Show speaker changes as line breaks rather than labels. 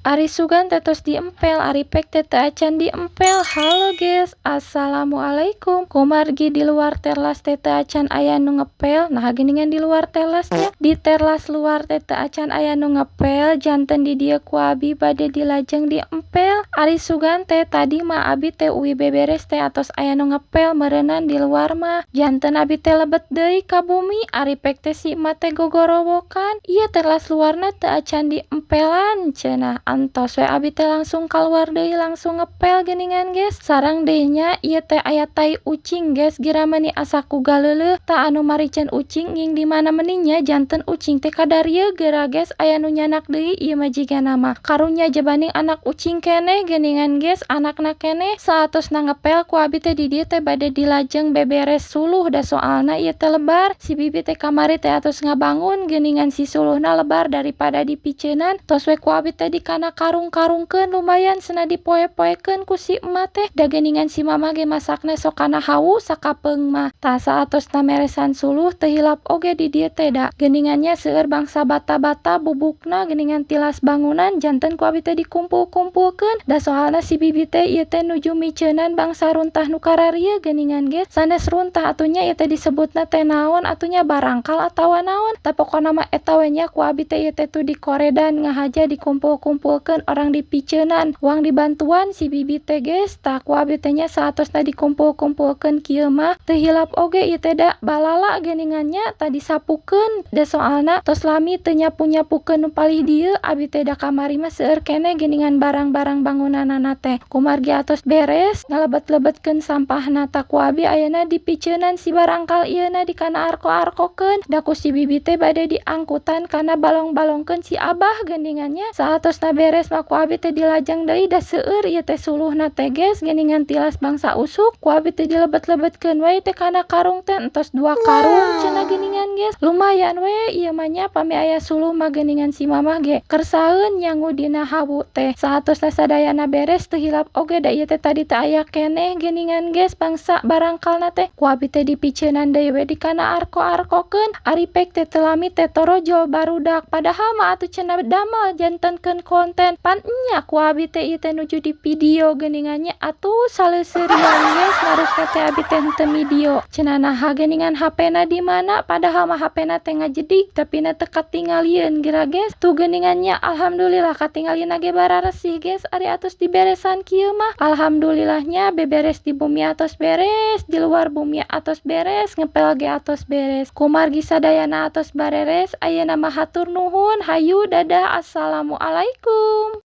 Ari sugan tetos diempel, ari pek tete acan diempel. Halo guys, assalamualaikum. Kumargi di luar terlas tete acan aya nu ngepel. Nah geningan di luar terlasnya, di terlas luar tete acan aya nu ngepel. Janten di dia ku abi bade dilajeng diempel. Ari sugan teh tadi mah abi teh uwi beberes teh atos aya nu ngepel meureunan di luar mah. Janten abi teh lebet deui ka bumi. Ari pek teh si emak teh gogorowokan. Ieu terlas luarna teu acan diempelan cenah. Antos we abi teh langsung keluar deui langsung ngepel geningan guys. Sareng deui nya ieu teh aya tai ucing guys. Gira meuni asa ku galeuleuh tah anu maricen ucing nging di mana meuninya janten ucing teh kadarieu geura guys. Aya nu nyanak deui ieu mah jigana mah karunya jebaning anak ucing keneh geningan guys. Anakna keneh saatosna ngepel ku abi teh di dieu teh bade dilajeng beberes suluh da soalna ieu teh lebar. Si bibi teh kamari teh atos ngabangun geningan si suluhna lebar daripada dipiceunan. Tos we ku abi teh dikana karung-karungkeun lumayan cenah dipoe-poekeun ku si emak teh. Da geuningan si mama ge masakna sok kana hawu sakapeung mah. Tah saatosna meresan suluh teu hilap oge di dieu teh da. Geuningannya seueur bangsa bata-bata bubukna geuningan tilas bangunan janten ku abi teh dikumpul-kumpulkeun. Da soalna si bibi teh ieu teh nuju miceunan bangsa runtah nu kararieu geuningan ge. Sanes runtah atunya ieu teh disebutna teh naon atunya barangkal atawa naon. Tah pokona mah eta we nya ku abi teh ieu teh tu dikoredan ngahaja dikumpul-kumpulkeun orang dipiceunan uang dibantuan si bibi teh geus. Tah ku abi teh nya saatosna dikumpul-kumpulkeun kieu mah teu hilap oge ieu teh da balala geuningannya tah disapukeun. Da soalna tos lami teu nyapu-nyapukeun nu palih dieu abi teh da kamari mah seueur keneh geuningan barang-barang bangunanana teh. Kumargi atos beres ngalebet-lebetkeun sampahna tah ku abi ayeuna dipiceunan si barangkal ieuna dikana arko-arkokeun. Da ku si bibi teh bade diangkutan kana balong-balongkeun si abah geuningannya. Saatosna beres mah ku abi teh dilajeng deui da seueur ieu teh suluhna teh geus geuningan tilas bangsa usuk. Ku abi teh dilebet-lebetkeun we teh kana karung teh entos 2 karung cenah geuningan geus. Lumayan we ieu mah nya pami aya suluh mah geuningan si mamah ge kersaeun nyangu dina hawu teh. Saatosna sadayana beres teu hilap oge da ieu teh tadi teh aya keneh geuningan geus bangsa barangkalna teh. Ku abi teh dipiceunan deui we dikana arko-arkokeun. Ari pek teh teu lami teh torojol barudak padahal mah atuh cenah damel jantenkeun konten pan nya ku abi teh ieu teh nuju di video geuningannya atuh saleuseurian geus narukna teh abi teh henteu video. Cenah naha geuningan HP-na di mana padahal mah HP-na teh ngajedik tapi na teu katingalieun geura geus. Tu geuningannya alhamdulillah katingalieunna ge bararesih geus ari atos diberesan kieu mah. Alhamdulillahnya beberes di bumi atos beres, di luar bumi atos beres, ngepel ge atos beres. Kumargi sadayana atos bareres ayeuna mah hatur nuhun. Hayu dadah assalamualaikum.